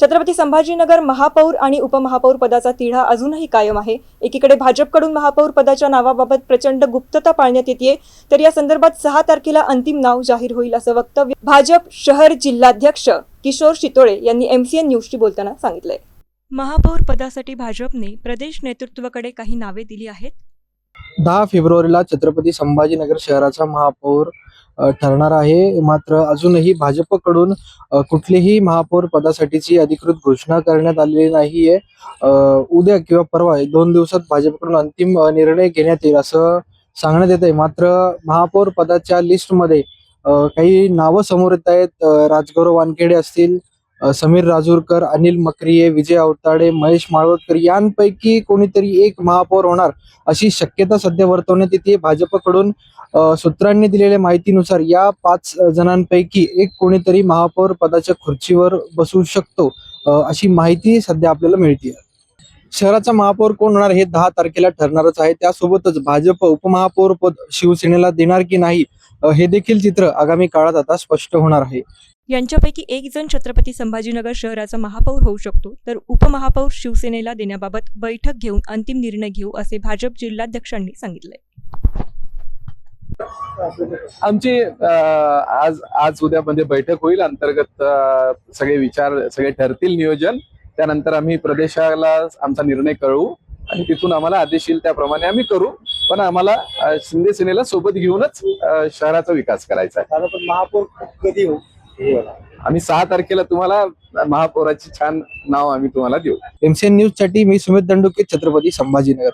छत्रपती संभाजीनगर महापौर आणि उपमहापौर पदाचा तिढा अजूनही कायम आहे। एकीकडे भाजपकडून महापौर पदाच्या नावाबाबत प्रचंड गुप्तता पाळण्यात येते, तर या संदर्भात 6 तारखेला अंतिम नाव जाहीर होईल असं वक्तव्य भाजप शहर जिल्हाध्यक्ष किशोर शितोळे यांनी MCN न्यूजशी बोलताना सांगितले। महापौर पदासाठी भाजपने प्रदेश नेतृत्वाकडे काही नावे दिली आहेत। 10 फेब्रुवारीला छत्रपती संभाजीनगर शहराचा महापौर ठरणार आहे। मात्र अजूनही भाजपकडून कुठलीही महापौर पदासाठीची अधिकृत घोषणा करण्यात आलेली नाहीये। उद्या किंवा परवा 2 दिवसात भाजपकडून अंतिम निर्णय घेण्यात येईल असं सांगण्यात येत आहे। मात्र महापौर पदाच्या लिस्टमध्ये काही नावं समोर येत आहेत। राजगौरव वानखेडे असतील, समीर राजूरकर, अनिल मक्रिये, विजय अवताडे, महेश माळवदकर यांपैकी कोणीतरी एक महापौर होणार अशी शक्यता सध्या वर्तवण्यात येते। भाजपकडून सूत्रांनी दिलेल्या माहितीनुसार या 5 जणांपैकी एक कोणीतरी महापौर पदाच्या खुर्चीवर बसू शकतो अशी माहिती सध्या आपल्याला मिळते। शहराचा महापौर कोण होणार हे 10 तारखेला ठरणारच आहे। त्यासोबतच भाजप उपमहापौर पद शिवसेनेला देणार की नाही हे देखील चित्र आगामी काळात आता स्पष्ट होणार आहे। यांच्यापैकी एक जण छत्रपती संभाजीनगर शहराचा महापौर होऊ शकतो, तर उपमहापौर शिवसेनेला देण्याबाबत बैठक घेऊन अंतिम निर्णय घेऊ असे भाजप जिल्हाध्यक्षांनी सांगितले। आमची आज उद्यामध्ये बैठक होईल। अंतर्गत सगळे विचार सगळे ठरतील नियोजन, त्यानंतर आम्ही प्रदेशाला आमचा निर्णय कळवू आणि तिथून आम्हाला आदेश येईल त्याप्रमाणे आम्ही करू। पण आम्हाला शिंदे सेनेला सोबत घेऊनच शहराचा विकास करायचा आहे। महापौर कधी होईल? आम्ही 6 तारखेला तुम्हाला महापौराची छान नाव आम्ही तुम्हाला देऊ। MCN न्यूज साठी मी सुमित दंडुके, छत्रपती संभाजीनगर।